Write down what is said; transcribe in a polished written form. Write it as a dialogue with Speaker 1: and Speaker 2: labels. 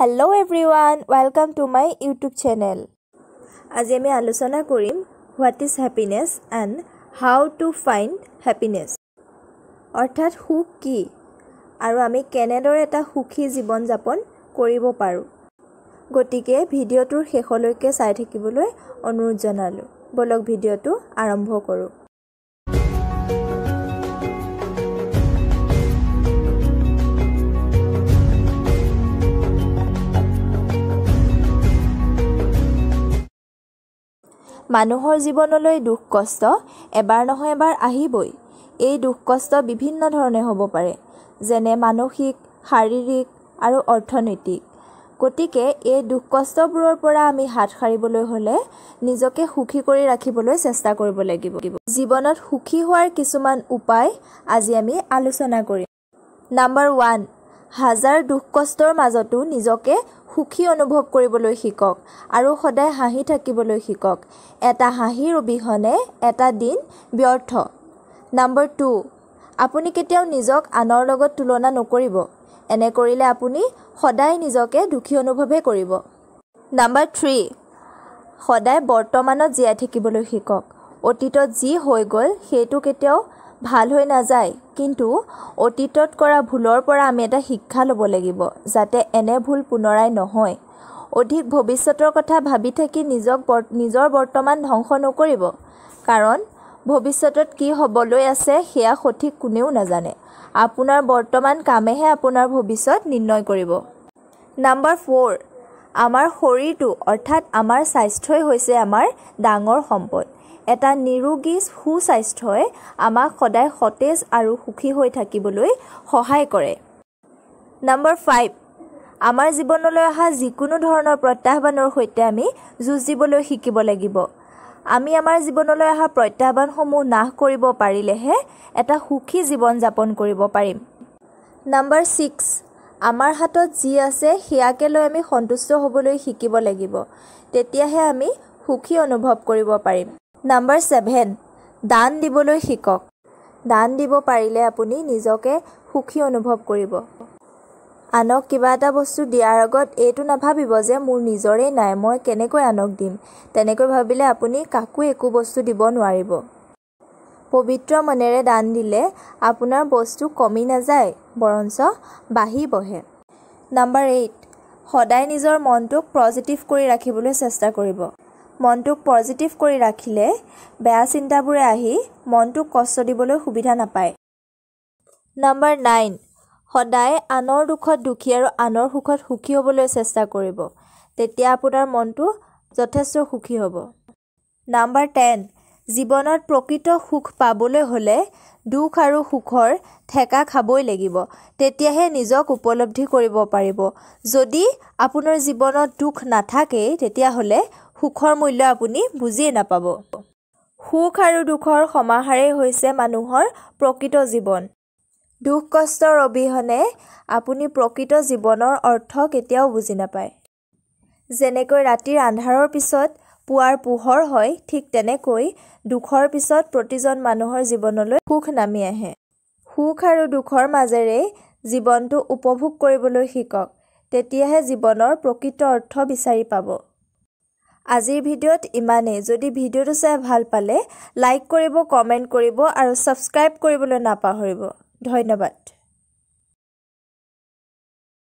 Speaker 1: Hello everyone, welcome to my YouTube channel. আজি আমি আলোচনা কৰিম what is happiness and how to find happiness. অৰ্থাৎ সুখ কি আৰু আমি কেনেদৰে এটা সুখী জীৱন যাপন কৰিব পাৰো। গতিকে ভিডিওটোৰ শেষলৈকে চাই থাকিবলৈ অনুৰোধ জনালো। বলক ভিডিওটো আৰম্ভ কৰো। মানুহৰ জীৱনলৈ দুখ কষ্ট এবাৰ নহয় এবাৰ আহিবই। এই দুখ কষ্ট বিভিন্ন ধৰণে হ'ব পাৰে, যেনে মানসিক, শাৰীৰিক আৰু অৰ্থনৈতিক। গতিকে এই দুখ কষ্টবোৰৰ পৰা আমি হাত সাৰিবলৈ হ'লে নিজকে সুখী কৰি ৰাখিবলৈ চেষ্টা কৰিব লাগিব। জীৱনত সুখী হোৱাৰ কিছুমান উপায় আজি আমি আলোচনা কৰিম। নাম্বাৰ 1, হাজাৰ দুখ কষ্টৰ মাজতো নিজকে সুখী অনুভৱ কৰিবলৈ শিকক আৰু সদায় হাঁহি থাকিবলৈ শিকক। এটা হাঁহিৰ অবিহনে এটা দিন ব্যৰ্থ। নাম্বাৰ 2, আপুনি কেতিয়াও নিজক আনৰ লগত তুলনা নকৰিব। এনে কৰিলে আপুনি সদায় নিজকে দুখী অনুভৱহে কৰিব। নাম্বাৰ 3, সদায় বৰ্তমানত জীয়াই থাকিবলৈ শিকক। অতীতত যি হৈ গ'ল সেইটো কেতিয়াও ভাল হৈ নাযায়, কিন্তু অতীতত কৰা ভুলৰ পৰা আমি এটা শিক্ষা ল'ব লাগিব, যাতে এনে ভুল পুনৰাই নহয়। অধিক ভৱিষ্যতৰ কথা ভাবি থাকি নিজৰ বৰ্তমান ধ্বংস নকৰিব, কাৰণ ভৱিষ্যতত কি হ'বলৈ আছে সেয়া সঠিক কোনেও নাজানে। আপোনাৰ বৰ্তমান কামেহে আপোনাৰ ভৱিষ্যত নিৰ্ণয় কৰিব। নাম্বাৰ 4, আমাৰ শৰীৰটো অৰ্থাৎ আমাৰ স্বাস্থ্যই হৈছে আমাৰ ডাঙৰ সম্পদ। এটা নিৰোগী সুস্বাস্থ্যই আমাক সদায় সতেজ আৰু সুখী হৈ থাকিবলৈ সহায় কৰে। নাম্বাৰ 5, আমাৰ জীৱনলৈ অহা যিকোনো ধৰণৰ প্ৰত্যাহ্বানৰ সৈতে আমি যুঁজ দিবলৈ শিকিব লাগিব। আমি আমাৰ জীৱনলৈ অহা প্ৰত্যাহ্বানসমূহ নাশ কৰিব পাৰিলেহে এটা সুখী জীৱন যাপন কৰিব পাৰিম। নাম্বাৰ 6, আমাৰ হাতত যি আছে সেয়াকে লৈ আমি সন্তুষ্ট হ'বলৈ শিকিব লাগিব। তেতিয়াহে আমি সুখী অনুভৱ কৰিব পাৰিম। নাম্বাৰ 7, দান দিবলৈ শিকক। দান দিব পাৰিলে আপুনি নিজকে সুখী অনুভৱ কৰিব। আনক কিবা এটা বস্তু দিয়াৰ আগত এইটো নাভাবিব যে মোৰ নিজৰেই নাই, মই কেনেকৈ আনক দিম। তেনেকৈ ভাবিলে আপুনি কাকো একো বস্তু দিব নোৱাৰিব। পবিত্ৰ মনেৰে দান দিলে আপোনাৰ বস্তু কমি নাযায়, বৰঞ্চ বাঢ়িবহে। নাম্বাৰ 8, সদায় নিজৰ মনটোক পজিটিভ কৰি ৰাখিবলৈ চেষ্টা কৰিব। মনটোক পজিটিভ কৰি ৰাখিলে বেয়া চিন্তাবোৰে আহি মনটোক কষ্ট দিবলৈ সুবিধা নাপায়। নাম্বাৰ 9, সদায় আনৰ দুখত দুখী আৰু আনৰ সুখত সুখী হ'বলৈ চেষ্টা কৰিব। তেতিয়া আপোনাৰ মনটো যথেষ্ট সুখী হ'ব। নাম্বাৰ 10, জীৱনত প্ৰকৃত সুখ পাবলৈ হ'লে দুখ আৰু সুখৰ ঠেকা খাবই লাগিব। তেতিয়াহে নিজক উপলব্ধি কৰিব পাৰিব। যদি আপোনাৰ জীৱনত দুখ নাথাকেই তেতিয়াহ'লে সুখৰ মূল্য আপুনি বুজিয়ে নাপাব। সুখ আৰু দুখৰ সমাহাৰেই হৈছে মানুহৰ প্ৰকৃত জীৱন। দুখ কষ্টৰ অবিহনে আপুনি প্ৰকৃত জীৱনৰ অৰ্থ কেতিয়াও বুজি নাপায়। যেনেকৈ ৰাতিৰ আন্ধাৰৰ পিছত পুৱাৰ পোহৰ হয়, ঠিক তেনেকৈ দুখৰ পিছত প্ৰতিজন মানুহৰ জীৱনলৈ সুখ নামি আহে। সুখ আৰু দুখৰ মাজেৰে জীৱনটো উপভোগ কৰিবলৈ শিকক। তেতিয়াহে জীৱনৰ প্ৰকৃত অৰ্থ বিচাৰি পাব। আজিৰ ভিডিঅ'ত ইমানেই। যদি ভিডিঅ'টো চাই ভাল পালে লাইক কৰিব, কমেণ্ট কৰিব আৰু ছাবস্ক্ৰাইব কৰিবলৈ নাপাহৰিব। ধন্যবাদ।